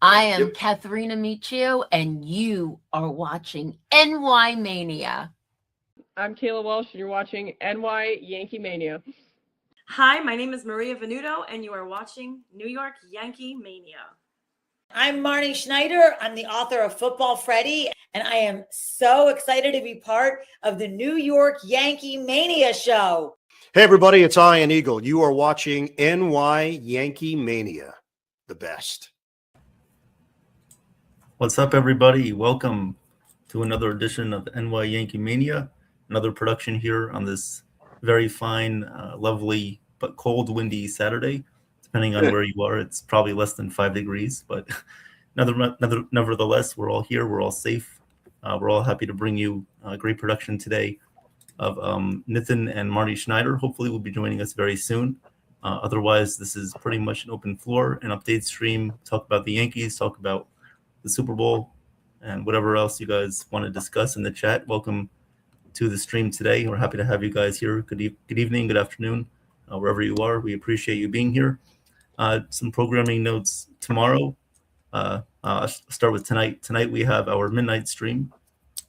I am Yep. Katharina Michio, and you are watching YankeeMania. I'm Kayla Welsh, and you're watching YankeeMania. Hi, my name is Maria Venuto, and you are watching New York Yankee Mania. I'm Marnie Schneider. I'm the author of Football Freddy, and I am so excited to be part of the New York Yankee Mania show. Hey, everybody, it's Ian Eagle. You are watching NY Yankee Mania, the best. What's up, everybody? Welcome to another edition of NY Yankee Mania, another production here on this very fine, lovely, but cold, windy Saturday. Depending on where you are, it's probably less than 5 degrees, but nevertheless, we're all here. We're all safe. We're all happy to bring you a great production today of Nithin and Marnie Schneider. Hopefully, will be joining us very soon. Otherwise, this is pretty much an open floor, an update stream, talk about the Yankees, talk about the Super Bowl, and whatever else you guys want to discuss in the chat. Welcome to the stream today. We're happy to have you guys here. Good evening, good afternoon, wherever you are. We appreciate you being here. Some programming notes tomorrow. I'll start with tonight. Tonight we have our midnight stream,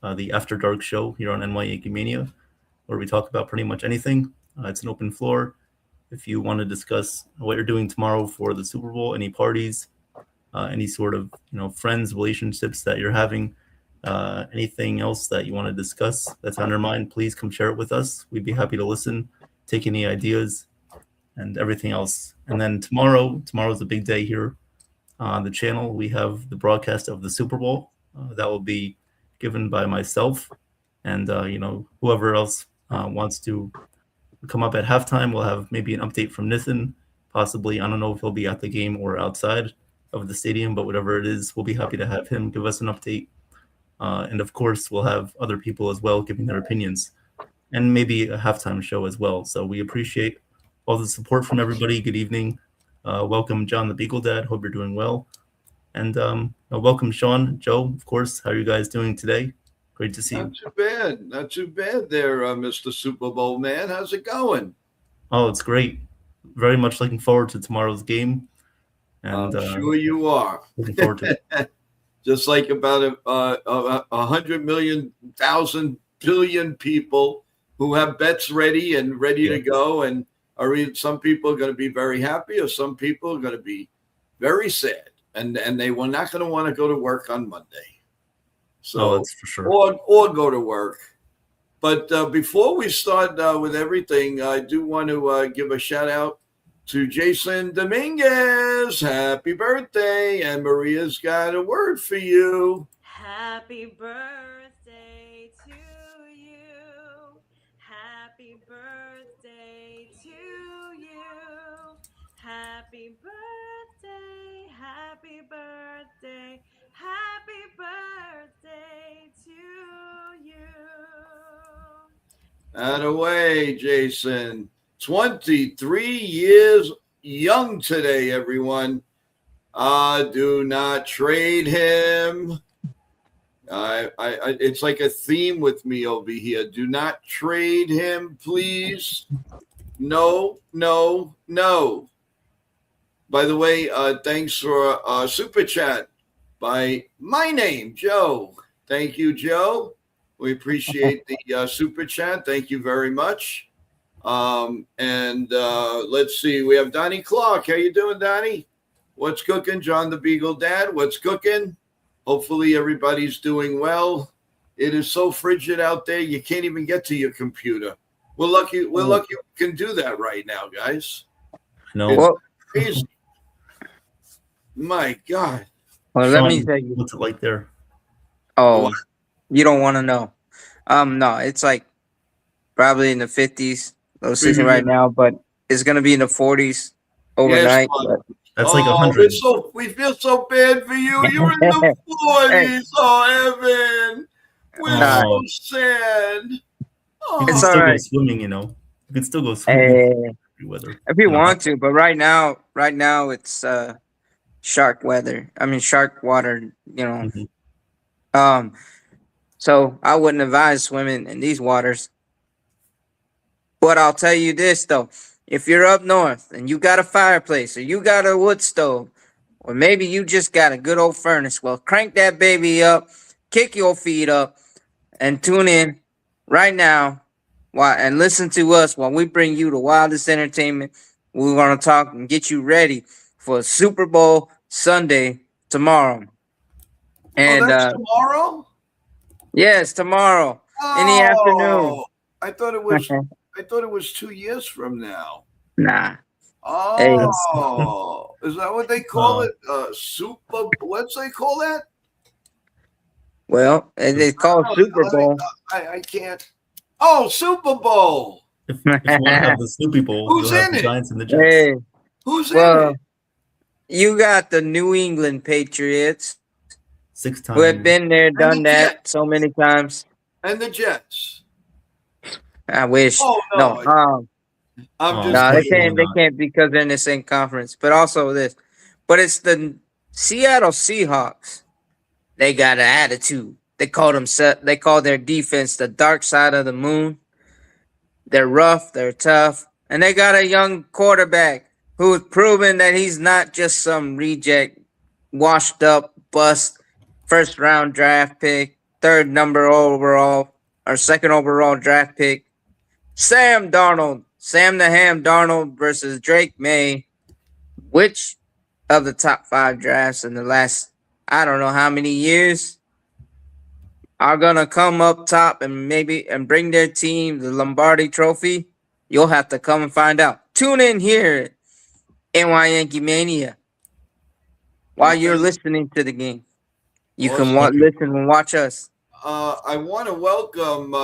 the After Dark show here on NY Yankee Mania, where we talk about pretty much anything. It's an open floor. If you want to discuss what you're doing tomorrow for the Super Bowl, any parties, any sort of friends, relationships that you're having, anything else that you want to discuss that's on your mind, please come share it with us. We'd be happy to listen, take any ideas, and everything else. And then tomorrow's a big day here on the channel. We have the broadcast of the Super Bowl that will be given by myself and whoever else wants to come up at halftime. We'll have maybe an update from Nithin, possibly. I don't know if he'll be at the game or outside of the stadium, but whatever it is, we'll be happy to have him give us an update. And of course, we'll have other people as well giving their opinions, and maybe a halftime show as well. So we appreciate all the support from everybody. Good evening. Welcome, John the Beagle Dad. Hope you're doing well. And welcome, Sean, Joe, of course. How are you guys doing today? Great to see you. Not too bad there, Mr. Super Bowl man. How's it going? Oh, it's great. Very much looking forward to tomorrow's game. And I'm sure you are. Looking forward to it. Just like about 100 million, 1,000 billion people who have bets ready to go, and some people are going to be very happy, or some people are going to be very sad, and they were not going to want to go to work on Monday. So that's for sure. Or go to work. But before we start with everything, I do want to give a shout out to Jason Dominguez. Happy birthday. And Maria's got a word for you. Happy birthday to you. Happy birthday to you. Happy birthday. Happy birthday. Happy birthday to you. Atta-way, Jason. 23 years young today, everyone. Do not trade him. It's like a theme with me over here. Do not trade him, please. No, no, no. By the way, thanks for super chat by my name, Joe. Thank you, Joe. We appreciate the super chat. Thank you very much. Let's see. We have Donnie Clark. How you doing, Donnie? What's cooking? John the Beagle Dad. What's cooking? Hopefully everybody's doing well. It is so frigid out there, you can't even get to your computer. We're lucky we can do that right now, guys. No. It's crazy. My God. Well, Sean, let me tell you. what's it like there? Oh, you don't want to know. No, it's like probably in the 50s, low 60s right now, but it's gonna be in the 40s overnight. Yes, That's like 100. We feel so bad for you. You're in the 40s. Oh, Evan. We're so sad. You can It's still all go right. swimming, You can still go swimming. Weather. If you want to, but right now it's shark weather. I mean shark water, Mhm. So I wouldn't advise swimming in these waters. But I'll tell you this though, if you're up north and you got a fireplace or you got a wood stove, or maybe you just got a good old furnace. Well, crank that baby up, kick your feet up, and tune in right now and listen to us while we bring you the wildest entertainment. We're going to talk and get you ready for Super Bowl Sunday tomorrow. And that's tomorrow? yes, tomorrow in the afternoon. I thought it was I thought it was 2 years from now. Nah. Oh, is that what they call it? What's they call that? Well, it's called Super Bowl. I can't. Oh, Super Bowl. If you want to have the Snoopy Bowl, Who's you'll have in the it? Giants and the Jets. Hey, Who's in well, it? you got the New England Patriots, 6 times. who have been there, done the that Jets. so many times. And the Jets. I wish. Oh, no. I'm Oh, just No, they kidding. can't. They can't because they're in the same conference. But also this. But it's the Seattle Seahawks. They got an attitude. They call their defense the dark side of the moon. They're rough. They're tough, and they got a young quarterback who's proven that he's not just some reject, washed up bust, first round draft pick, third number overall or second overall draft pick. Sam Darnold. Sam the Ham Darnold versus Drake May. Which of the top 5 drafts in the last, I don't know how many years, are going to come up top and bring their team the Lombardi Trophy? You'll have to come and find out. Tune in here, NY Yankee Mania, while you're listening to the game. You can listen and watch us. I want to welcome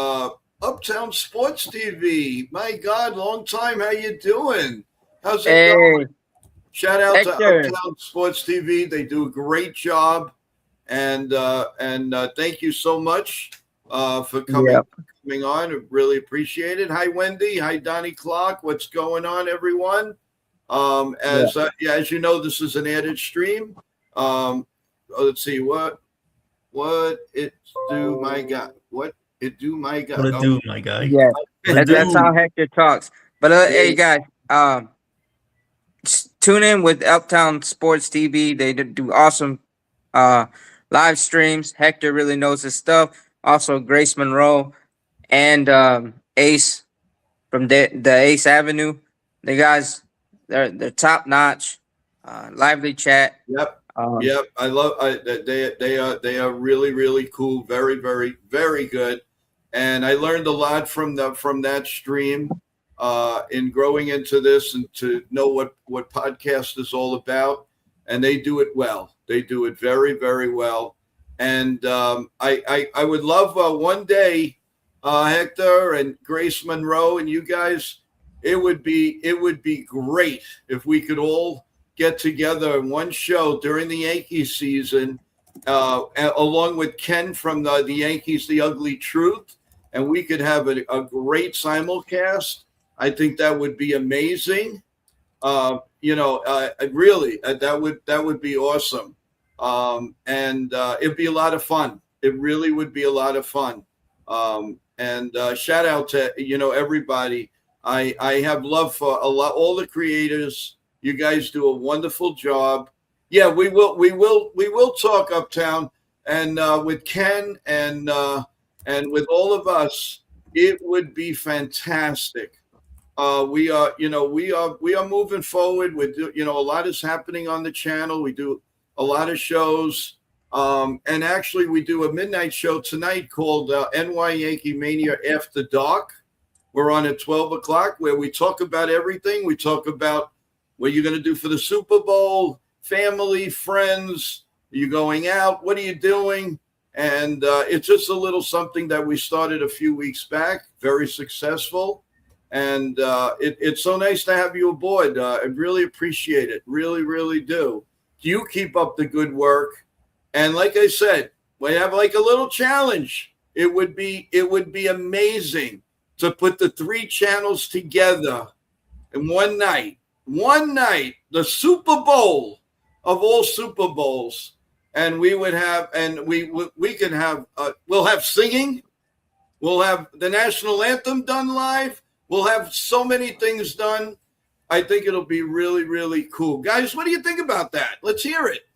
Uptown Sports TV. My God, long time. How you doing? How's it going? Shout out Hector. to Uptown Sports TV. They do a great job, and thank you so much for coming on. I really appreciate it. Hi, Wendy. Hi, Donnie Clark. What's going on, everyone? As you know, this is an added stream. Let's see what it do, my God. What it do, my God. What it do, my guy. Yeah, that's how Hector talks. But hey, guys, tune in with Uptown Sports TV. They do awesome live streams. Hector really knows his stuff. Also, Grace Monroe and Ace from the Ace Avenue. The guys, they're top notch. Lively chat. Yep. I love. They are really, really cool. Very, very, very good. And I learned a lot from that stream in growing into this and to know what podcast is all about. And they do it well. They do it very, very well. And I would love one day, Hector and Grace Monroe and you guys. It would be great if we could all get together in one show during the Yankees season, along with Ken from the Yankees, The Ugly Truth, and we could have a great simulcast. I think that would be amazing. Really, that would be awesome. And it'd be a lot of fun. It really would be a lot of fun. And shout out to everybody. I have love for all the creators. You guys do a wonderful job. Yeah, we will talk Uptown and with Ken and with all of us. It would be fantastic. We are moving forward with a lot is happening on the channel. We do a lot of shows. And actually we do a midnight show tonight called NY YankeeMania After Dark. We're on at 12 o'clock where we talk about everything. We talk about what you're going to do for the Super Bowl, family, friends, are you going out? What are you doing? And it's just a little something that we started a few weeks back, very successful. And it's so nice to have you aboard. I really appreciate it. Really, really do. You keep up the good work. And like I said, we have like a little challenge. It would be amazing to put the 3 channels together in one night, the Super Bowl of all Super Bowls. And we would have, and we can have, we'll have singing. We'll have the national anthem done live. We'll have so many things done. I think it'll be really, really cool. Guys, what do you think about that? Let's hear it.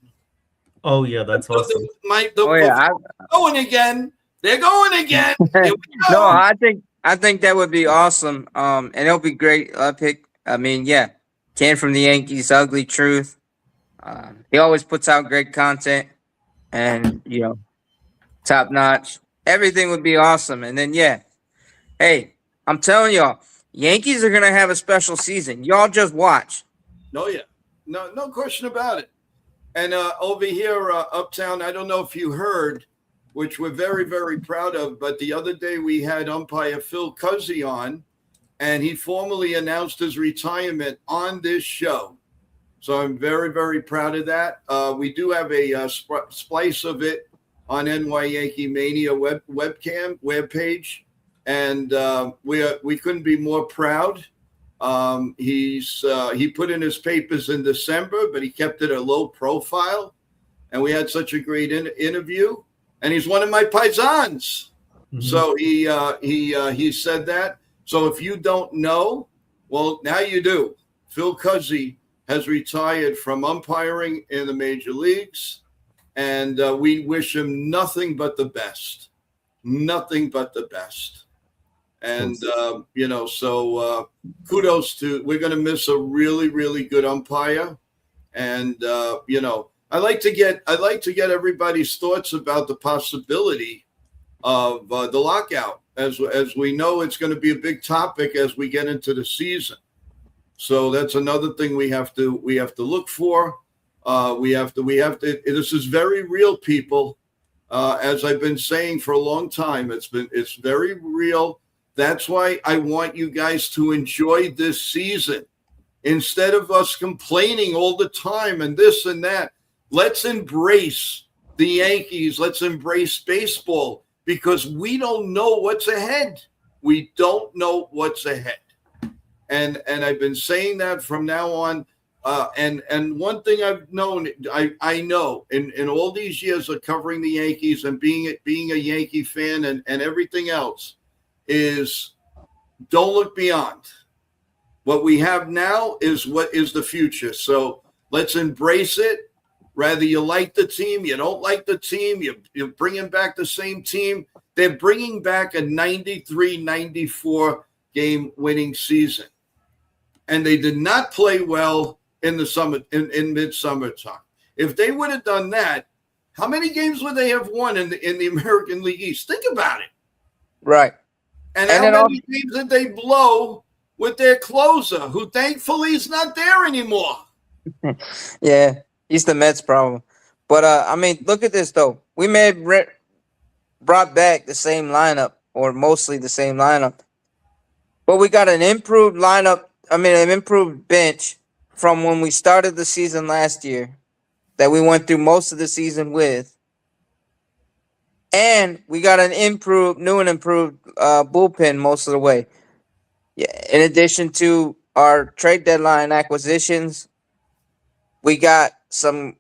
Oh yeah, that's awesome. Oh yeah, Going again. They're going again. Here we no, go. I think that would be awesome. And it'll be great. I mean, yeah, Ken from the Yankees, Ugly Truth. He always puts out great content, and top notch. Everything would be awesome. And then yeah, hey, I'm telling y'all, Yankees are gonna have a special season. Y'all just watch. No, yeah. No question about it. And over here, Uptown, I don't know if you heard, which we're very, very proud of, but the other day we had umpire Phil Cuzzy on, and he formally announced his retirement on this show. So I'm very, very proud of that. We do have a splice of it on YankeeMania webpage, and we couldn't be more proud. He put in his papers in December, but he kept it a low profile, and we had such a great interview. And he's one of my paisans, so he said that. So if you don't know, well, now you do. Phil Cuzzy has retired from umpiring in the major leagues, and we wish him nothing but the best. Nothing but the best. And, so kudos to, we're going to miss a really, really good umpire. And, I'd like to get everybody's thoughts about the possibility of the lockout. As we know, it's going to be a big topic as we get into the season. So that's another thing we have to look for. This is very real, people. As I've been saying for a long time, it's very real. That's why I want you guys to enjoy this season. Instead of us complaining all the time and this and that, let's embrace the Yankees. Let's embrace baseball, because we don't know what's ahead. We don't know what's ahead. And I've been saying that from now on. And one thing I've known, I know in all these years of covering the Yankees and being a Yankee fan and everything else, is don't look beyond. What we have now is what is the future. So let's embrace it. Whether you like the team, you don't like the team, you're bringing back the same team. They're bringing back a 93-94 game winning season. And they did not play well in the summer, in midsummer time. If they would have done that, how many games would they have won in the American League East? Think about it. Right. And how many games did they blow with their closer, who thankfully is not there anymore? Yeah, he's the Mets problem. But, I mean, look at this, though. We may have brought back the same lineup, or mostly the same lineup. But we got an improved lineup, an improved bench from when we started the season last year that we went through most of the season with. And we got an new and improved bullpen most of the way. Yeah. In addition to our trade deadline acquisitions, we got a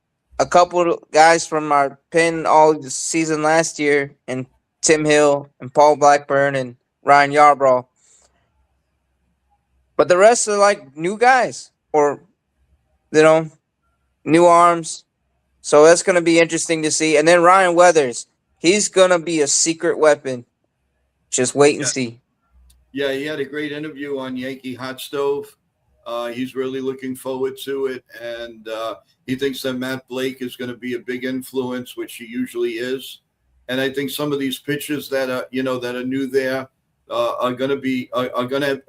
couple guys from our pen all season last year, and Tim Hill and Paul Blackburn and Ryan Yarbrough. But the rest are like new guys, or new arms. So that's going to be interesting to see. And then Ryan Weathers. He's going to be a secret weapon. Just wait and see. Yeah, he had a great interview on Yankee Hot Stove. He's really looking forward to it. And he thinks that Matt Blake is going to be a big influence, which he usually is. And I think some of these pitchers that are new there are going to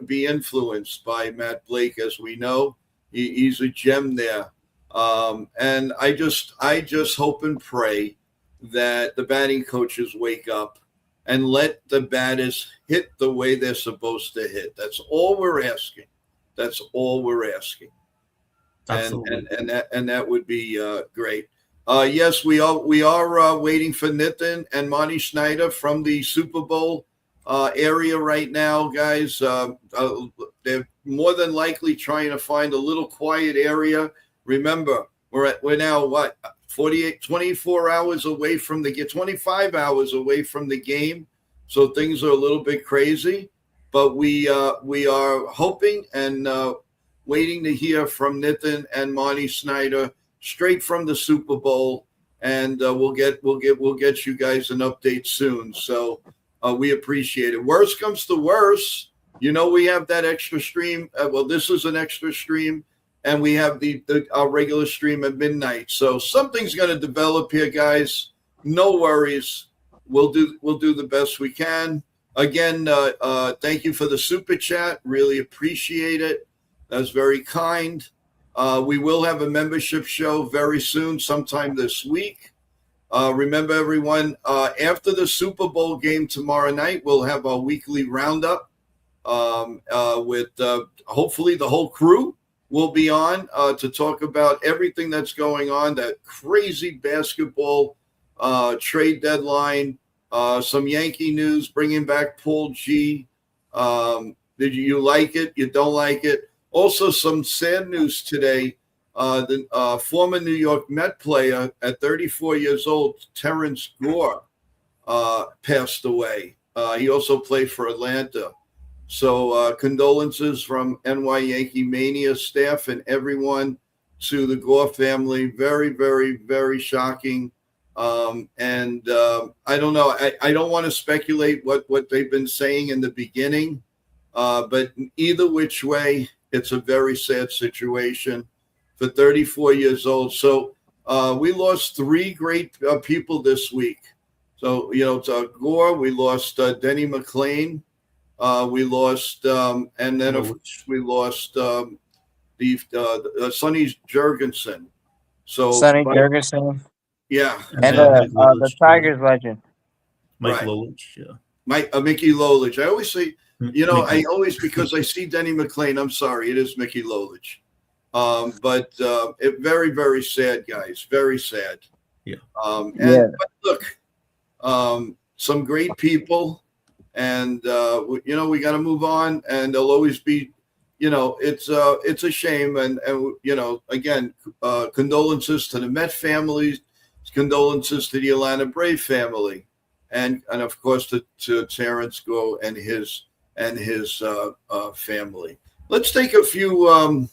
be influenced by Matt Blake, as we know. He's a gem there. And I just hope and pray that the batting coaches wake up and let the batters hit the way they're supposed to hit. That's all we're asking. That's all we're asking. Absolutely. And that would be great. Yes, we are waiting for Nithin and Marnie Schneider from the Super Bowl area right now, guys. They're more than likely trying to find a little quiet area. Remember, we're now 24 hours away from the game, 25 hours away from the game. So things are a little bit crazy, but we are hoping and waiting to hear from Nithin and Marnie Schneider straight from the Super Bowl, and we'll get you guys an update soon. So we appreciate it. Worst comes to worst, we have that extra stream. Well, this is an extra stream, and we have our regular stream at midnight. So something's going to develop here, guys. No worries. We'll do the best we can. Again, thank you for the super chat. Really appreciate it. That's very kind. We will have a membership show very soon, sometime this week. Remember, everyone, after the Super Bowl game tomorrow night, we'll have our weekly roundup with hopefully the whole crew will be on to talk about everything that's going on, that crazy basketball trade deadline, some Yankee news, bringing back Paul G. Did you like it? You don't like it? Also, some sad news today. The former New York Met player at 34 years old, Terrence Gore, passed away. He also played for Atlanta. So condolences from NY Yankee Mania staff and everyone to the Gore family. Very, very, very shocking. And I don't know. I don't want to speculate what they've been saying in the beginning. But either which way, it's a very sad situation for 34 years old. So we lost three great people this week. So, to Gore, we lost Denny McClain. We lost, and then of course we lost Sonny Jurgensen. So Sonny Jurgensen. Yeah. And the Tigers legend. Mike Right. Lolich, yeah. Mickey Lolich. I always say, Mickey. because I see Denny McClain, I'm sorry, it is Mickey Lolich. But it very, very sad, guys. Very sad. Yeah. But look, some great people, and we got to move on, and there'll always be, it's a shame, and again, condolences to the Met families, condolences to the Atlanta Brave family, and of course to Terrence Gore and his family. Let's take a few.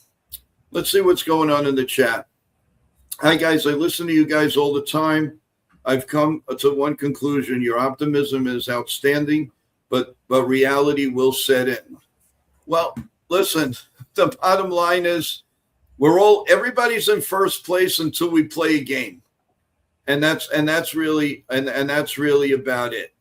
Let's see what's going on in the chat. Hi guys, I listen to you guys all the time. I've come to one conclusion: your optimism is outstanding, but reality will set in. Well, listen. The bottom line is, everybody's in first place until we play a game. And that's really about it.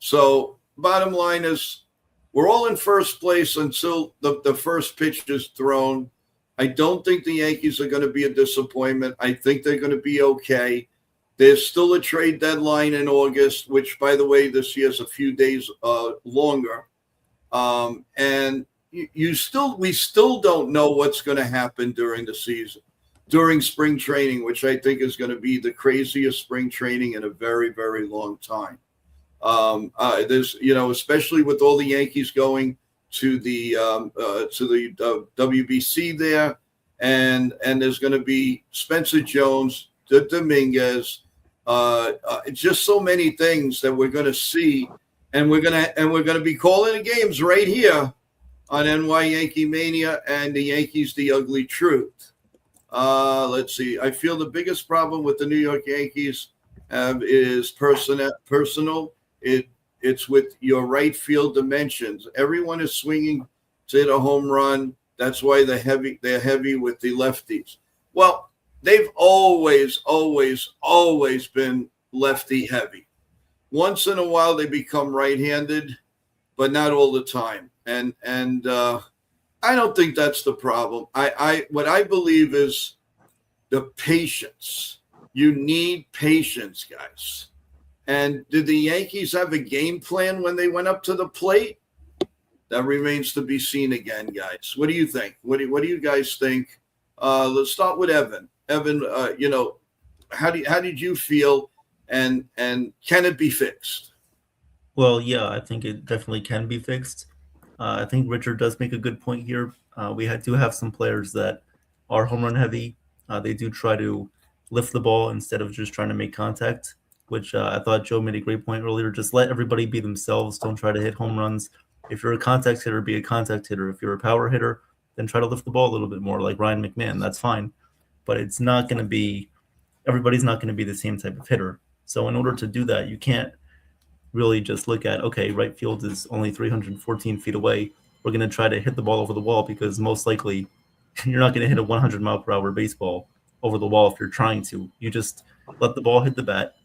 So bottom line is, we're all in first place until the first pitch is thrown. I don't think the Yankees are going to be a disappointment. I think they're going to be okay. There's still a trade deadline in August, which, by the way, this year's a few days longer. And we still don't know what's going to happen during the season. During spring training, which I think is going to be the craziest spring training in a very, very long time. There's, especially with all the Yankees going to the WBC there, and there's going to be Spencer Jones, Dominguez, just so many things that we're going to see, and we're going to be calling the games right here on NY Yankee Mania and the Yankees, the Ugly Truth. Let's see. I feel the biggest problem with the New York Yankees is personal. It's with your right field dimensions. Everyone is swinging to hit a home run. That's why they're heavy with the lefties. Well, they've always been lefty heavy. Once in a while they become right-handed, but not all the time. And I don't think that's the problem. What I believe is the patience. You need patience, guys. And did the Yankees have a game plan when they went up to the plate? That remains to be seen again, guys. What do you think? What do you guys think? Let's start with Evan. Evan, how did you feel? And can it be fixed? Well, yeah, I think it definitely can be fixed. I think Richard does make a good point here. We do have some players that are home run heavy. They do try to lift the ball instead of just trying to make contact, which I thought Joe made a great point earlier. Just let everybody be themselves. Don't try to hit home runs. If you're a contact hitter, be a contact hitter. If you're a power hitter, then try to lift the ball a little bit more, like Ryan McMahon. That's fine, but it's not going to be. Everybody's not going to be the same type of hitter. So in order to do that, you can't really just look at, okay, right field is only 314 feet away. We're going to try to hit the ball over the wall, because most likely you're not going to hit a 100 mile per hour baseball over the wall if you're trying to. You just let the ball hit the bat,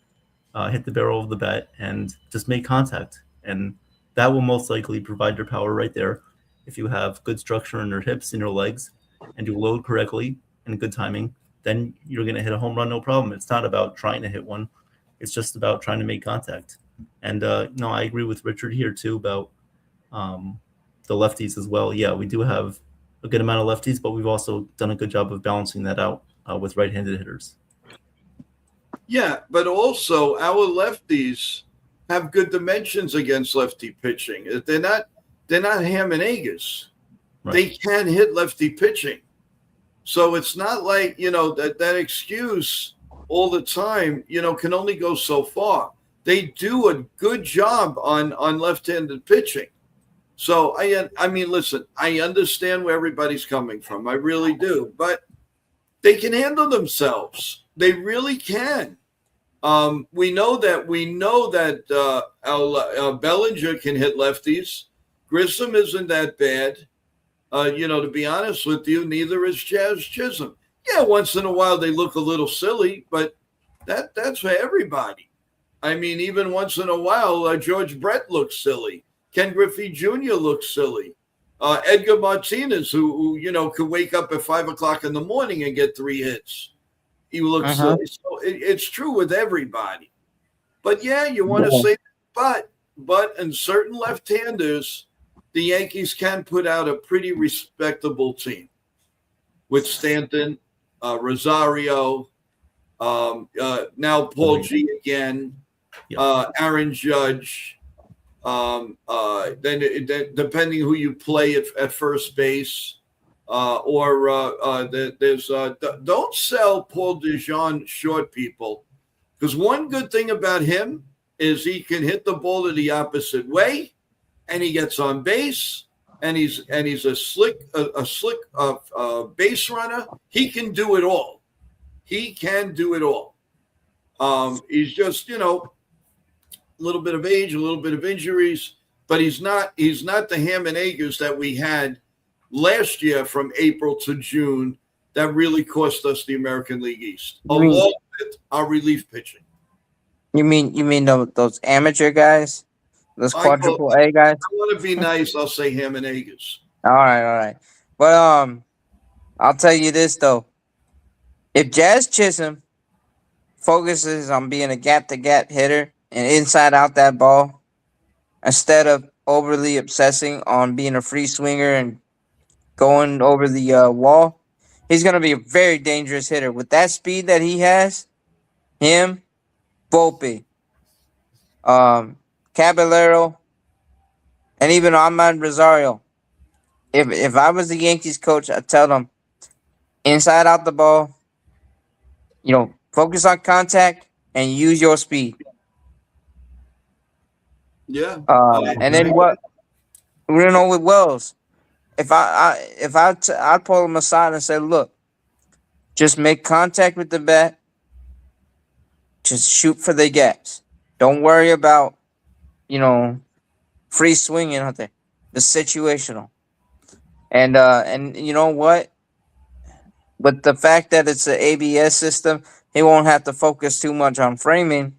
hit the barrel of the bat, and just make contact. And that will most likely provide your power right there. If you have good structure in your hips and your legs and you load correctly and good timing, then you're going to hit a home run, no problem. It's not about trying to hit one. It's just about trying to make contact. And no, I agree with Richard here too about the lefties as well. Yeah, we do have a good amount of lefties, but we've also done a good job of balancing that out with right-handed hitters. Yeah, but also our lefties have good dimensions against lefty pitching. They're not ham and eggs. Right. They can hit lefty pitching. So it's not like, that excuse all the time, can only go so far. They do a good job on left-handed pitching. So, I mean, listen, I understand where everybody's coming from. I really do. But they can handle themselves. They really can. We know that Bellinger can hit lefties. Grissom isn't that bad. To be honest with you, neither is Jazz Chisholm. Yeah, once in a while they look a little silly, but that's for everybody. I mean, even once in a while, George Brett looks silly. Ken Griffey Jr. looks silly. Edgar Martinez, who could wake up at 5 o'clock in the morning and get 3 hits. He looks silly. So it's true with everybody. But yeah, you want to say, but in certain left-handers, the Yankees can put out a pretty respectable team with Stanton, Rosario, now Paul G again, Aaron Judge. Then depending who you play at first base, there's don't sell Paul DeJean short, people, because one good thing about him is he can hit the ball to the opposite way, and he gets on base, and he's a slick base runner. He can do it all. He can do it all. He's just a little bit of age, a little bit of injuries, but he's not the ham and eggers that we had last year from April to June that really cost us the American League East, along with our relief pitching. You mean those amateur guys? Those quadruple A guys? I want to be nice. I'll say ham and eggers. All right. But I'll tell you this though. If Jazz Chisholm focuses on being a gap-to-gap hitter and inside out that ball, instead of overly obsessing on being a free swinger and going over the wall, he's going to be a very dangerous hitter. With that speed that he has, him, Volpe, Caballero, and even Ahmad Rosario. If I was the Yankees coach, I'd tell them inside out the ball, focus on contact and use your speed. Yeah. And then what? We know with Wells, I'd pull him aside and say, look, just make contact with the bat. Just shoot for the gaps. Don't worry about, free swinging out there. The situational. And you know what? With the fact that it's an ABS system, he won't have to focus too much on framing.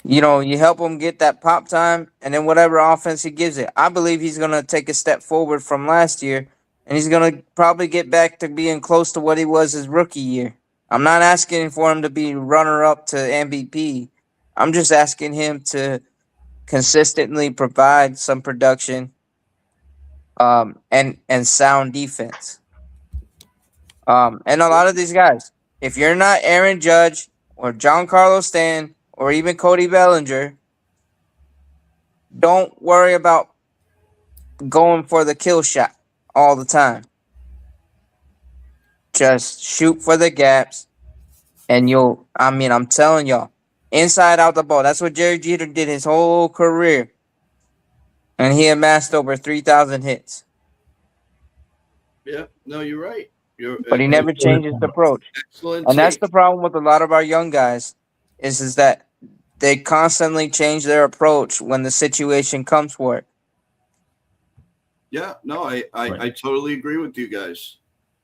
You help him get that pop time, and then whatever offense he gives it. I believe he's going to take a step forward from last year, and he's going to probably get back to being close to what he was his rookie year. I'm not asking for him to be runner-up to MVP. I'm just asking him to consistently provide some production and sound defense. And a lot of these guys, if you're not Aaron Judge or Giancarlo Stanton or even Cody Bellinger, don't worry about going for the kill shot all the time. Just shoot for the gaps, and I'm telling y'all, inside out the ball. That's what Jerry Jeter did his whole career. And he amassed over 3,000 hits. Yeah. No, you're right. You're but he never changes the approach. excellent. And that's take. the problem with a lot of our young guys, is that they constantly change their approach when the situation comes for it. Yeah, no, I Right. totally agree with you guys.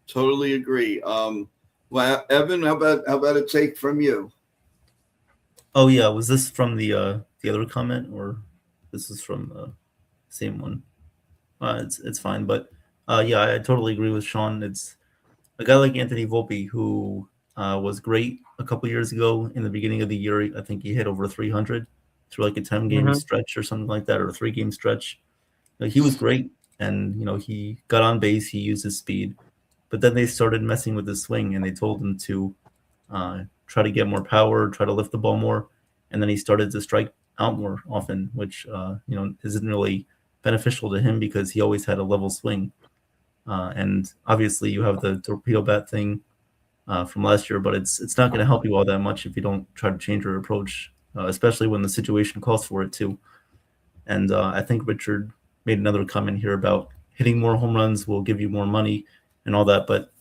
Totally agree. Well, Evan, how about a take from you? Oh yeah, was this from the other comment, or this is from the same one? It's fine, but yeah, I totally agree with Sean. It's a guy like Anthony Volpe who was great a couple years ago. In the beginning of the year, I think he hit over 300 through like a 10-game stretch or something like that, or a 3-game stretch. Like, he was great, and he got on base, he used his speed, but then they started messing with his swing, and they told him to try to get more power, try to lift the ball more, and then he started to strike out more often, which isn't really beneficial to him because he always had a level swing. And obviously, you have the torpedo bat thing from last year, but it's not going to help you all that much if you don't try to change your approach, especially when the situation calls for it too. And I think Richard made another comment here about hitting more home runs will give you more money and all that, but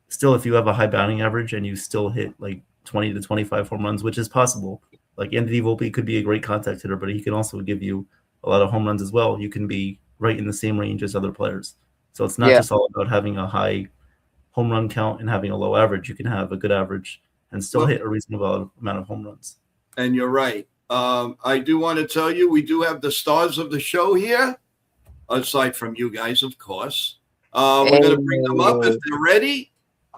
still, if you have a high batting average and you still hit like 20 to 25 home runs, which is possible, like Anthony Volpe could be a great contact hitter, but he can also give you a lot of home runs as well. You can be right in the same range as other players. So it's not Yeah. just all about having a high home run count and having a low average. You can have a good average and still hit a reasonable amount of home runs. And you're right. I do want to tell you, we do have the stars of the show here, aside from you guys, of course. We're going to bring them up if they're ready,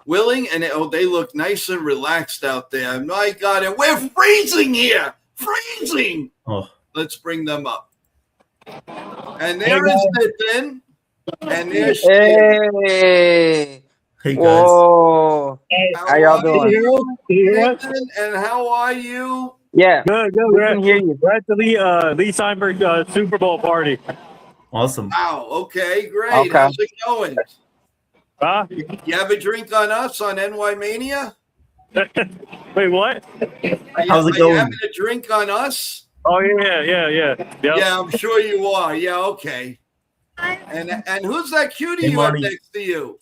willing, and they look nice and relaxed out there. My God, and we're freezing here. Freezing. Oh, Let's bring them up. And there is Nithin. And there's Steve. Hey, hey guys. whoa, how y'all doing? Nithin, and how are you? Yeah, Good. we can hear you. We're at the Lee Steinberg Super Bowl party. Awesome. Wow. Okay, great. Okay. How's it going? Huh? You have a drink on us on NYMania? Wait, what? How's it Are going? you having a drink on us? Oh, yeah. Yep. Yeah, I'm sure you are. Yeah, okay. And who's that cutie Hey, you have Marnie. next to you?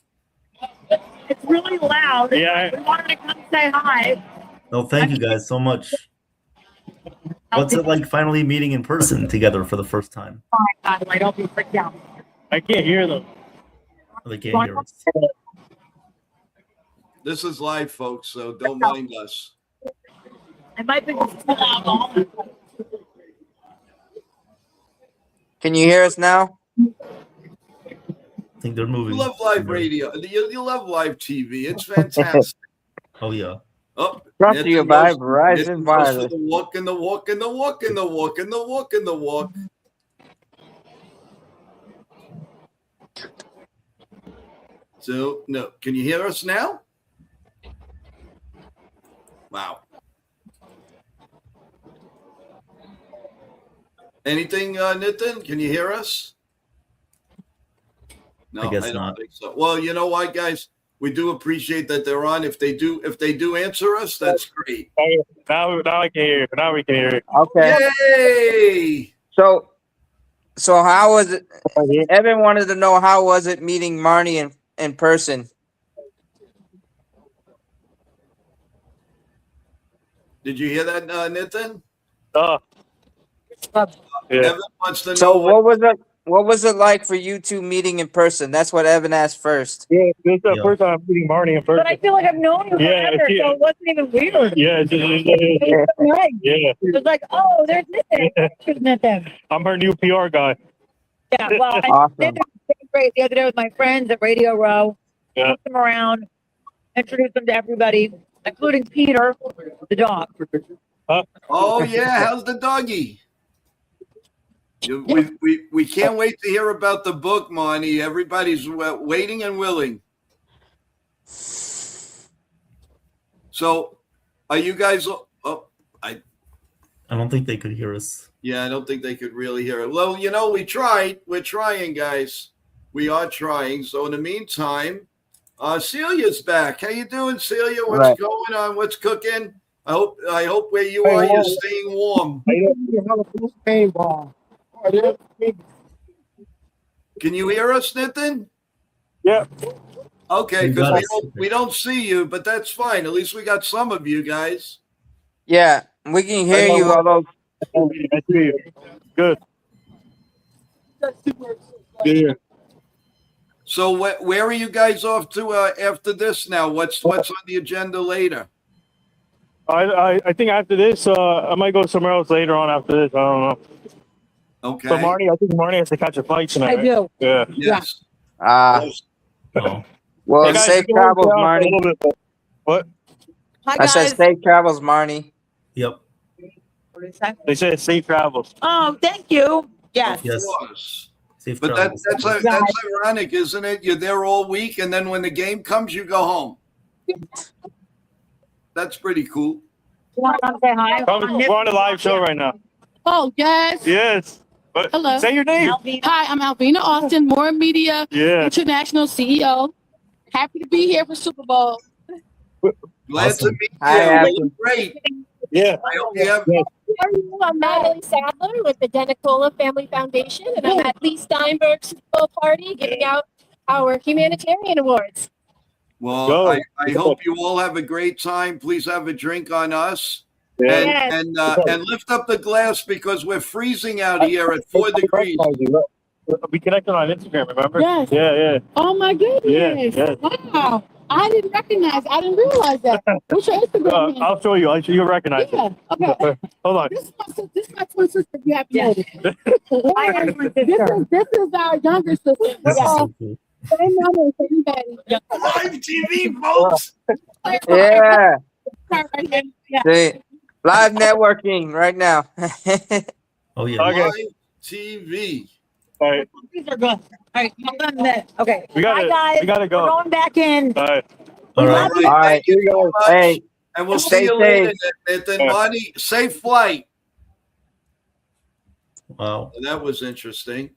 It's really loud. Yeah. We wanted to come say hi. No, thank you guys so much. What's it like finally meeting in person together for the first time? By the way, don't be freaked out. I can't hear them. They can't hear us. This is live, folks, so don't mind us. It might be just too loud. Can you hear us now? I think they're You moving. love live radio. You love live TV. It's fantastic. Oh yeah. Oh, Brought to you by Nithin Verizon goes for Wireless. the walk and the walk and the walk and the walk and the walk and the walk. So, no, can you hear us now? Wow. Anything, Nithin? Can you hear us? No, I guess don't not. think so. Well, you know what, guys? We do appreciate that they're on. If they do answer us, that's great. Now I can hear you. Now we can hear you. Okay. Yay! So how was it? Evan wanted to know, how was it meeting Marnie in person? Did you hear that, Nithin? Yeah. Evan wants to know. So what was it like for you two meeting in person? That's what Evan asked first. Yeah, this is the Yeah. first time I'm meeting Marnie in person. But I feel like I've known you Yeah, forever, yeah. so it wasn't even weird. Yeah, It was so nice. yeah. It was like, oh, there's Nithin. There's Nithin. I'm her new PR guy. Yeah, well, Awesome. Nithin was great the other day with my friends at Radio Row. Yeah. Took them around, introduced them to everybody, including Peter, the dog. Oh yeah, how's the doggy? We can't wait to hear about the book, Marnie. Everybody's waiting and willing. So, are you guys? Oh, I don't think they could hear us. yeah, I don't think they could really hear it. Well, we tried. We're trying, guys. We are trying. So in the meantime, Celia's back. How you doing, Celia? What's Right. going on? What's cooking? I hope where you are, you're staying warm. Can you hear us, Nithin? Yeah. Okay, You because got we it. we don't see you, but that's fine. At least we got some of you guys. Yeah, we can hear you, although Nice to meet you. Good. Yeah. So where are you guys off to after this now? What's on the agenda later? I think after this, I might go somewhere else later on after this. I don't know. Okay. So I think Marnie has to catch a flight tonight. I do. Yeah. Yes. Oh. well, Hey, guys, safe you can hold travels, down for a Marnie. little bit. What? Hi, I said guys. safe travels, Marnie. Yep. What did you say? They said safe travels. Oh, thank you. Yes. Of Yes. course. Safe But travels. that's ironic, isn't it? You're there all week, and then when the game comes, you go home. That's pretty cool. You want to come say hi? We're on a live show right now. Oh, yes. Yes. But Hello. say your name. Hi, I'm Alvina Austin, More Media Yeah. International CEO. Happy to be here for Super Bowl. Glad Awesome. to meet you. Hi, Abby. Great. Yeah. I hope you have. I'm Natalie Sadler with the Denicola Family Foundation, and I'm at Lee Steinberg's Super Bowl party giving out our humanitarian awards. Well, Go. I hope you all have a great time. Please have a drink on us. Yeah. And lift up the glass because we're freezing out here at 4 degrees. We connected on Instagram, remember? Yes. Yeah. Oh, my goodness. Yeah. Wow. I didn't recognize. I didn't realize that. What's your Instagram handle? I'll show you. You'll recognize Yeah. it. Okay. Hold on. This is my twin sister. If you haven't noticed. I am my sister. This is our younger sister. This is so cool. Same number, same daddy. Live TV, folks. Yeah. Yeah. See, live networking right now. Oh yeah. Okay. Live TV. All right. These are good. All right, hold on a minute. Okay. We Bye, guys. gotta We're go. going back in. All right. All All right. right. All right. Thank you so much. Hey, And we'll Stay see you later, safe. Nithin. Marnie, safe flight. Wow. That was interesting.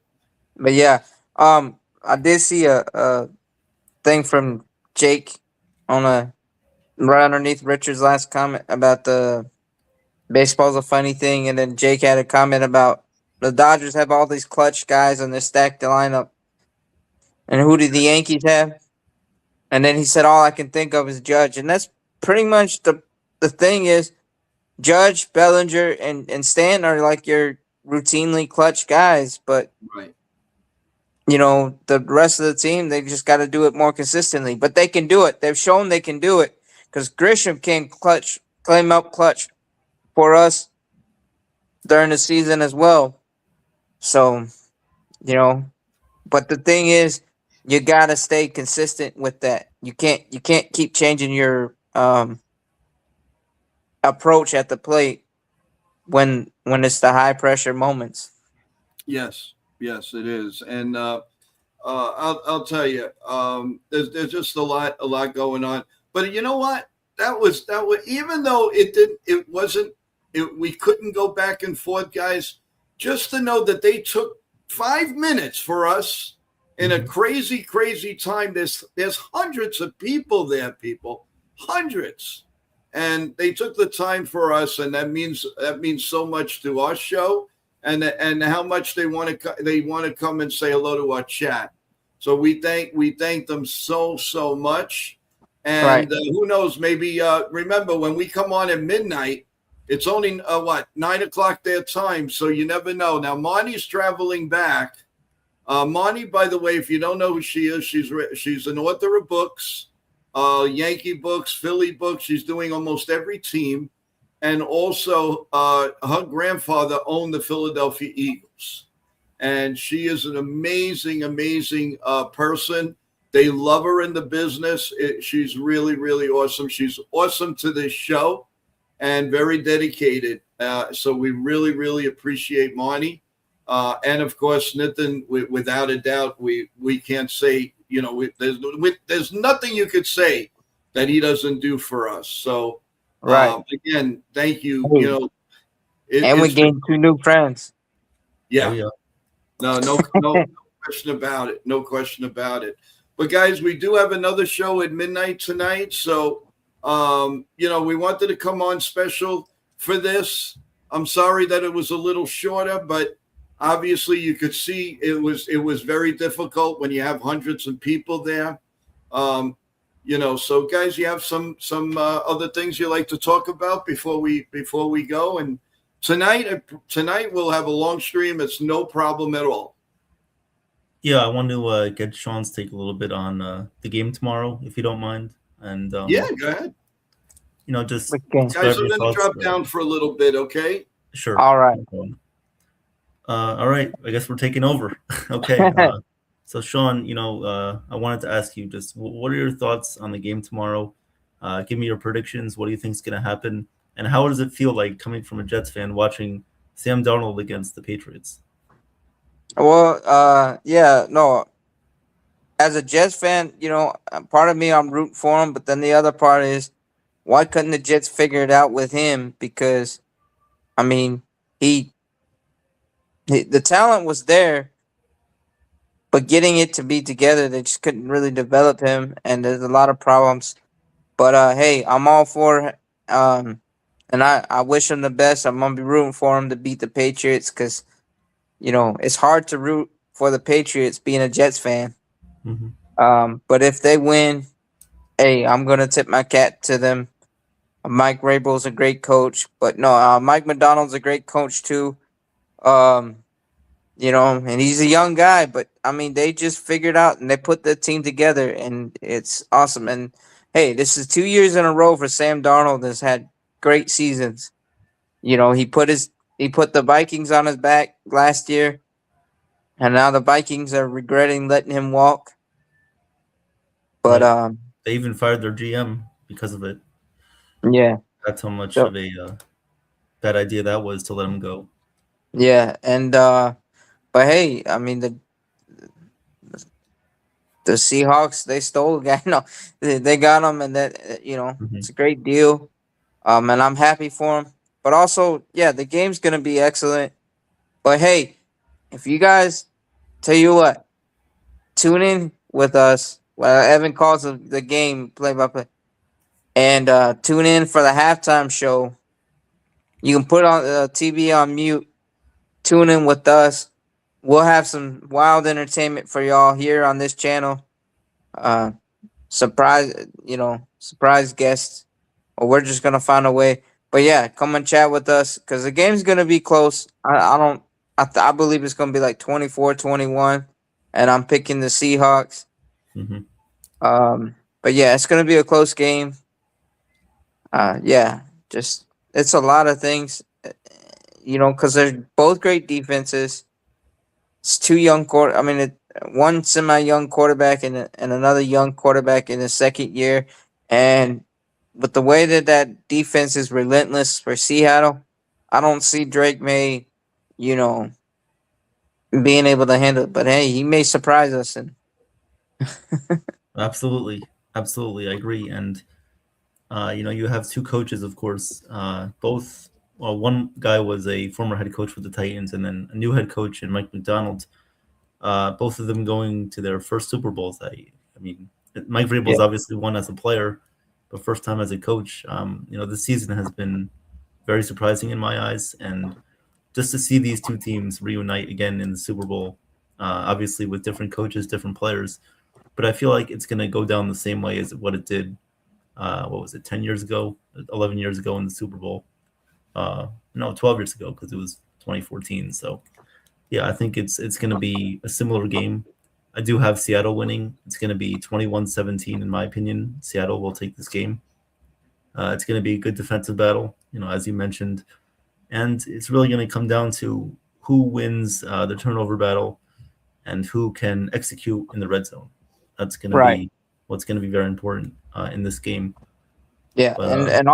but yeah, I did see a thing from Jake on right underneath Richard's last comment about the baseball's a funny thing, and then Jake had a comment about the Dodgers have all these clutch guys and they stacked the lineup. And who did the Yankees have? And then he said all I can think of is Judge, and that's pretty much the thing is Judge, Bellinger, and Stanton are like your routinely clutch guys, but Right. you know, the rest of the team, they just got to do it more consistently. But they can do it. They've shown they can do it because Grisham came up clutch for us during the season as well. So, you know, but the thing is, you got to stay consistent with that. You can't keep changing your approach at the plate when it's the high pressure moments. Yes, it is, and I'll tell you, there's just a lot going on. But you know what? That was even though we couldn't go back and forth, guys. Just to know that they took 5 minutes for us in a crazy time. There's hundreds of people there, hundreds, and they took the time for us, and that means so much to our show. And how much they want to come and say hello to our chat. So we thank them so much. And Right. Who knows? Maybe remember when we come on at midnight, it's only 9 o'clock their time. So you never know. Now Marnie's traveling back. Marnie, by the way, if you don't know who she is, she's an author of books, Yankee books, Philly books. She's doing almost every team. And also, her grandfather owned the Philadelphia Eagles. And she is an amazing person. They love her in the business. She's really awesome. She's awesome to this show and very dedicated. So we really appreciate Marnie. And, of course, Nithin, without a doubt, we can't say, you know, there's nothing you could say that he doesn't do for us. So, Right. again, thank you. Hey. You know, And we gained 2 new friends. yeah. Oh yeah. No question about it. No question about it. But guys, we do have another show at midnight tonight. So, you know, we wanted to come on special for this. I'm sorry that it was a little shorter, but Obviously, you could see it was very difficult when you have hundreds of people there. So guys, you have some other things you like to talk about before we go. And tonight we'll have a long stream. It's no problem at all. Yeah, I want to get Sean's take a little bit on the game tomorrow, if you don't mind. And yeah, go ahead. Just guys, I'm going to drop down for a little bit, okay? Sure. All right. All right. I guess we're taking over. Okay. So Sean, I wanted to ask you just what are your thoughts on the game tomorrow? Give me your predictions. What do you think is going to happen? And how does it feel like coming from a Jets fan watching Sam Darnold against the Patriots? Well, yeah, no. As a Jets fan, part of me I'm rooting for him, but then the other part is why couldn't the Jets figure it out with him? Because, I mean, the talent was there, but getting it to be together, they just couldn't really develop him, and there's a lot of problems. But hey, I'm all for it, and I wish him the best. I'm gonna be rooting for him to beat the Patriots because, it's hard to root for the Patriots being a Jets fan. Mm-hmm. But if they win, hey, I'm gonna tip my cap to them. Mike Vrabel's a great coach, but no, Mike McDonald's a great coach too. And he's a young guy, but I mean, they just figured out and they put the team together, and it's awesome. And hey, this is 2 years in a row for Sam Darnold. Has had great seasons. He put the Vikings on his back last year, and now the Vikings are regretting letting him walk. But they even fired their GM because of it. Yeah, that's how much of a bad idea that was to let him go. Yeah, and but hey, I mean the Seahawks, they stole a guy. No, they got him, and that it's a great deal. And I'm happy for him. But also, yeah, the game's gonna be excellent. But hey, if you guys, tell you what, tune in with us. Well, Evan calls the game play-by-play, and tune in for the halftime show. You can put on the TV on mute. Tune in with us. We'll have some wild entertainment for y'all here on this channel. Surprise guests, or we're just gonna find a way. But yeah, come and chat with us because the game's gonna be close. I believe it's gonna be like 24-21, and I'm picking the Seahawks. Mm-hmm. But yeah, it's gonna be a close game. It's a lot of things. Because they're both great defenses. It's two young one semi-young quarterback and another young quarterback in his second year. And with the way that defense is relentless for Seattle, I don't see Drake May, being able to handle it. But hey, he may surprise us. Absolutely, I agree. And you have two coaches, of course, both. Well, one guy was a former head coach with the Titans, and then a new head coach in Mike McDonald. Both of them going to their first Super Bowls. I mean, Mike Vrabel's obviously won as a player, but first time as a coach. This season has been very surprising in my eyes, and just to see these two teams reunite again in the Super Bowl, obviously with different coaches, different players, but I feel like it's going to go down the same way as what it did. 10 years ago, 11 years ago in the Super Bowl. 12 years ago because it was 2014. So, yeah, I think it's going to be a similar game. I do have Seattle winning. It's going to be 21-17 in my opinion. Seattle will take this game. It's going to be a good defensive battle, as you mentioned. And it's really going to come down to who wins the turnover battle and who can execute in the red zone. That's going to be what's going to be very important in this game. Yeah, but,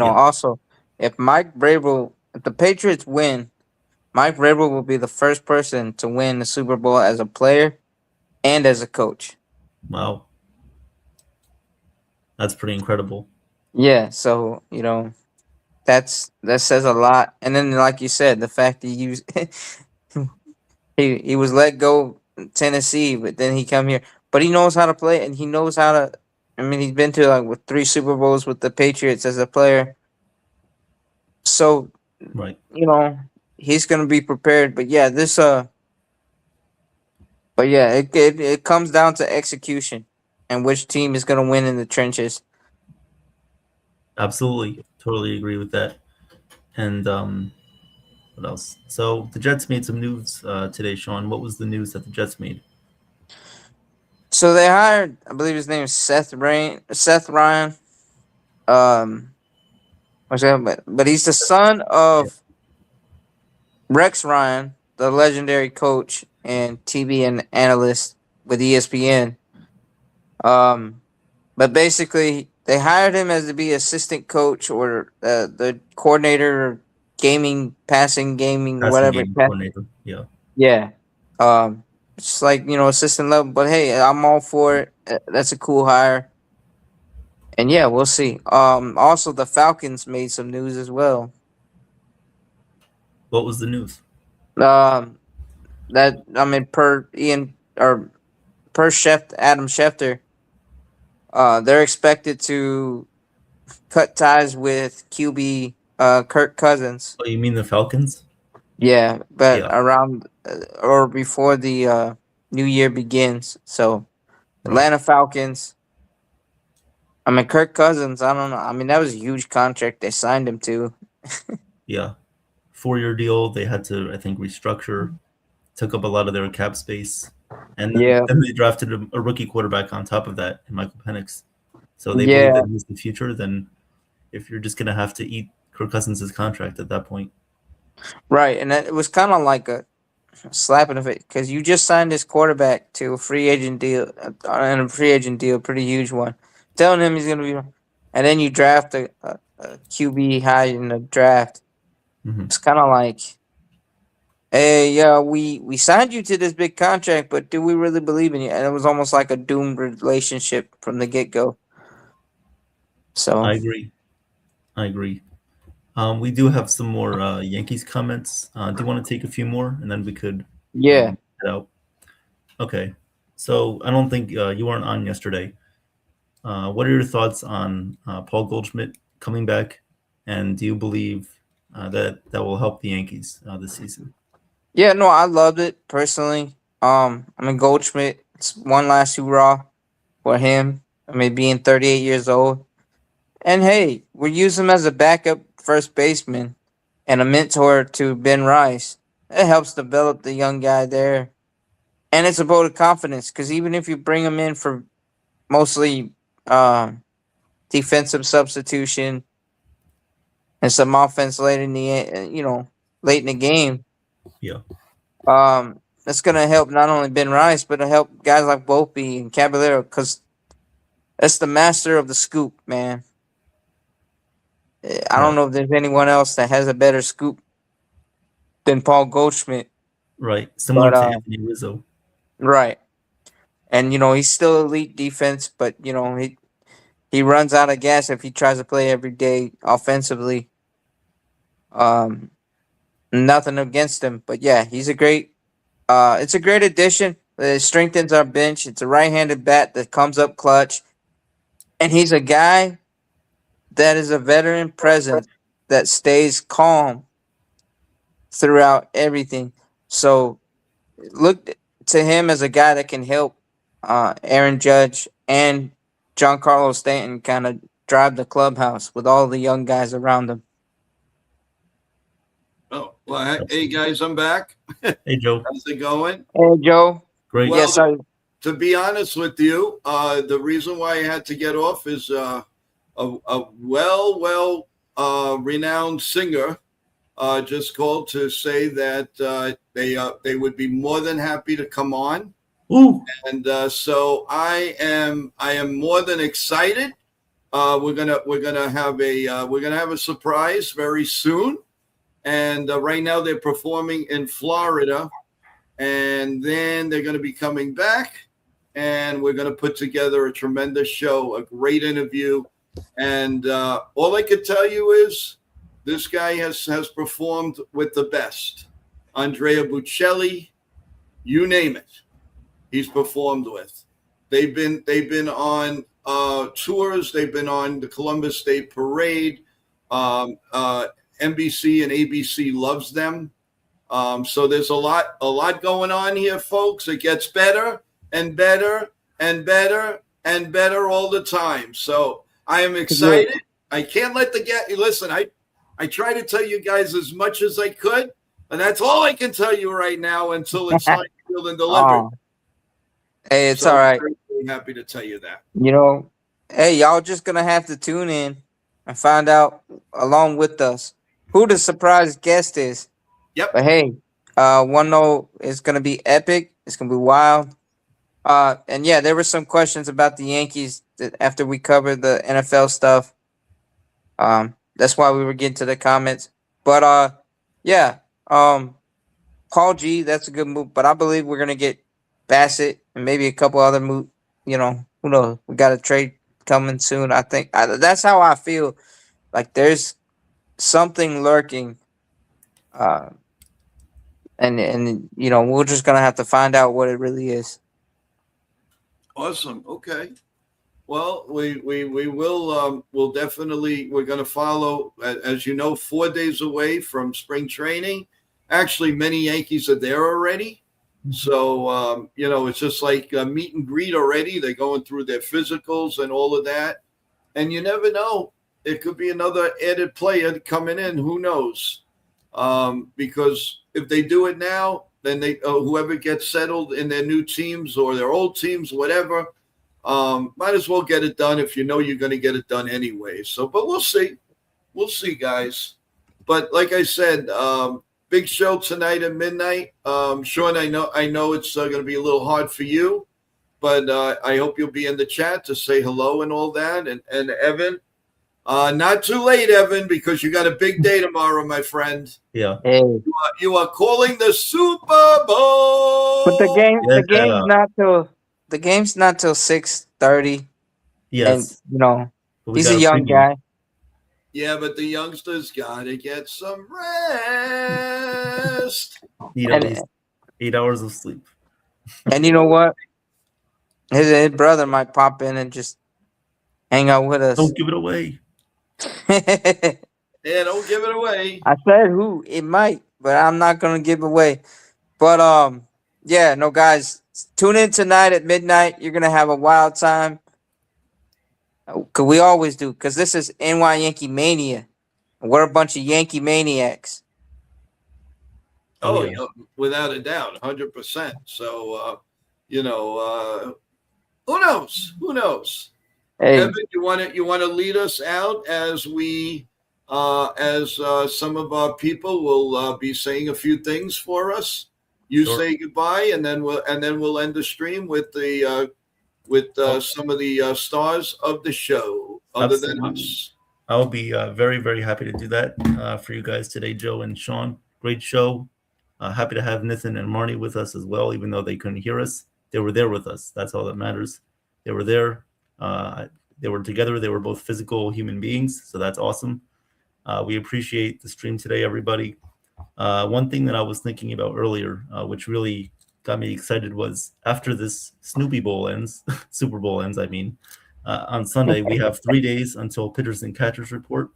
also, if the Patriots win, Mike Vrabel will be the first person to win the Super Bowl as a player and as a coach. Wow. That's pretty incredible. Yeah, so, that says a lot. And then, like you said, the fact that he was let go in Tennessee, but then he come here. But he knows how to play, and he knows how to. I mean, he's been to with 3 Super Bowls with the Patriots as a player. So, right, he's gonna be prepared. But yeah, it comes down to execution and which team is gonna win in the trenches. Absolutely, totally agree with that. And what else? So the Jets made some news today, Sean. What was the news that the Jets made? So they hired, I believe his name is Seth Ryan. What's that? But he's the son of Rex Ryan, the legendary coach and TV and analyst with ESPN. But basically, they hired him as to be assistant coach or the coordinator, passing gaming, whatever. Game coordinator. Yeah. Yeah. It's like, assistant level. But hey, I'm all for it. That's a cool hire. And yeah, we'll see. Also, the Falcons made some news as well. What was the news? Per Adam Schefter, they're expected to cut ties with QB Kirk Cousins. Oh, you mean the Falcons? Yeah, but around or before the new year begins. So, Atlanta Falcons. Kirk Cousins, I don't know. That was a huge contract they signed him to. Yeah. 4-year deal. They had to, I think, restructure. Took up a lot of their cap space. And then they drafted a rookie quarterback on top of that, in Michael Penix. So they believe that he's the future. Then if you're just going to have to eat Kirk Cousins' contract at that point. Right. And it was kind of like a slap in the face because you just signed this quarterback to a free agent deal, pretty huge one. Telling him he's going to be, and then you draft a QB high in the draft. Mm-hmm. It's kind of like, hey, yeah, we signed you to this big contract, but do we really believe in you? And it was almost like a doomed relationship from the get-go. So I agree. We do have some more Yankees comments. Do you want to take a few more, and then we could head out? Okay. So I don't think you weren't on yesterday. What are your thoughts on Paul Goldschmidt coming back, and do you believe that will help the Yankees this season? Yeah, no, I loved it personally. Goldschmidt, it's one last hurrah for him. Being 38 years old. And hey, we're using him as a backup first baseman and a mentor to Ben Rice. It helps develop the young guy there. And it's a vote of confidence because even if you bring him in for mostly defensive substitution and some offense late in the game. Yeah. That's gonna help not only Ben Rice, but it'll help guys like Volpe and Caballero because that's the master of the scoop, man. I don't know if there's anyone else that has a better scoop than Paul Goldschmidt. Right. Similar to Anthony Rizzo. Right. And he's still elite defense, but he runs out of gas if he tries to play every day offensively. Nothing against him, but yeah, he's a great. It's a great addition. It strengthens our bench. It's a right-handed bat that comes up clutch, and he's a guy that is a veteran presence that stays calm throughout everything. So look to him as a guy that can help Aaron Judge and Giancarlo Stanton kind of drive the clubhouse with all the young guys around him. Oh, well, hey guys, I'm back. Hey, Joe. How's it going? Hey, Joe. Great. Well, Yes, sir. To be honest with you, the reason why I had to get off is a renowned singer just called to say that they would be more than happy to come on. Ooh. And so I am more than excited. We're gonna have a surprise very soon. And right now they're performing in Florida, and then they're going to be coming back, and we're going to put together a tremendous show, a great interview. And all I can tell you is this guy has performed with the best. Andrea Bocelli, you name it, he's performed with. They've been on tours. They've been on the Columbus State Parade. NBC and ABC loves them. So there's a lot going on here, folks. It gets better and better and better and better all the time. So I am excited. I can't let listen, I try to tell you guys as much as I could, and that's all I can tell you right now until it's signed, sealed, and delivered. Hey, it's So all right. I'm very happy to tell you that. You know, hey, y'all just gonna have to tune in and find out along with us who the surprise guest is. Yep. But hey, one note, it's gonna be epic. It's gonna be wild. And yeah, there were some questions about the Yankees after we covered the NFL stuff. That's why we were getting to the comments. But yeah, Paul G, that's a good move. But I believe we're gonna get Bassett and maybe a couple other move. You know, who knows? We got a trade coming soon. I think that's how I feel. Like there's something lurking. And you know, we're just gonna have to find out what it really is. Awesome. Okay. Well, we will we'll definitely, we're going to follow, as you know, 4 days away from spring training. Actually, many Yankees are there already. So, you know, it's just like a meet and greet already. They're going through their physicals and all of that. And you never know. It could be another added player coming in. Who knows? Because if they do it now, then they whoever gets settled in their new teams or their old teams, whatever, might as well get it done if you know you're going to get it done anyway. So, but we'll see. We'll see, guys. But like I said, big show tonight at midnight. Sean, I know it's going to be a little hard for you, but I hope you'll be in the chat to say hello and all that. And Evan, not too late, Evan, because you got a big day tomorrow, my friend. Yeah. Hey. You are calling the Super Bowl. But the game's not till 6:30. Yes. And you know, But we he's got a a young preview. guy. Yeah, but the youngsters got to get some rest. Need at least 8 hours of sleep. And you know what? His brother might pop in and just hang out with us. Don't give it away. Yeah, don't give it away. I said who it might, but I'm not gonna give away. But yeah, no, guys, tune in tonight at midnight. You're gonna have a wild time. Cause we always do. Cause this is NY Yankee Mania. We're a bunch of Yankee maniacs. Oh, yeah. Without a doubt, 100%. So, you know, who knows? Who knows? Hey. Evan, you want to lead us out as we, some of our people will be saying a few things for us. You Sure. say goodbye, and then we'll end the stream with the some of the stars of the show, other than us. I'll be very, very happy to do that for you guys today, Joe and Sean. Great show. Happy to have Nithin and Marnie with us as well, even though they couldn't hear us. They were there with us. That's all that matters. They were there. They were together. They were both physical human beings, so that's awesome. We appreciate the stream today, everybody. One thing that I was thinking about earlier, which really got me excited, was after this Snoopy Bowl ends, Super Bowl ends, I mean, on Sunday, we have 3 days until pitchers and catchers report,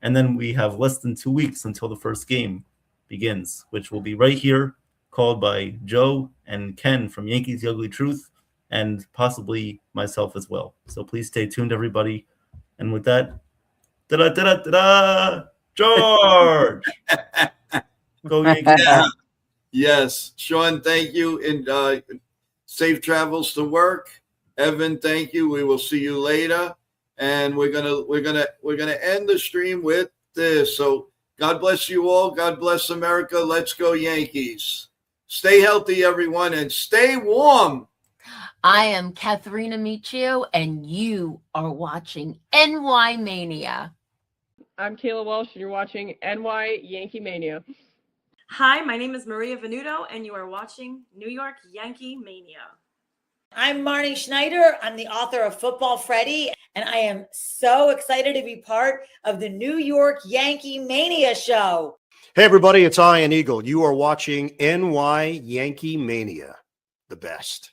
and then we have less than 2 weeks until the first game begins, which will be right here, called by Joe and Ken from Yankees The Ugly Truth, and possibly myself as well. So please stay tuned, everybody. And with that, George! Go Yankees! Yeah. Yes, Sean, thank you, and safe travels to work. Evan, thank you. We will see you later, and we're gonna end the stream with this. So God bless you all. God bless America. Let's go Yankees. Stay healthy, everyone, and stay warm. I am Katharina Michio, and you are watching YankeeMania. I'm Kayla Walsh, and you're watching YankeeMania. Hi, my name is Maria Venuto, and you are watching New York Yankee Mania. I'm Marnie Schneider. I'm the author of Football Freddy, and I am so excited to be part of the New York Yankee Mania show. Hey, everybody, it's Ian Eagle. You are watching NY Yankee Mania, the best.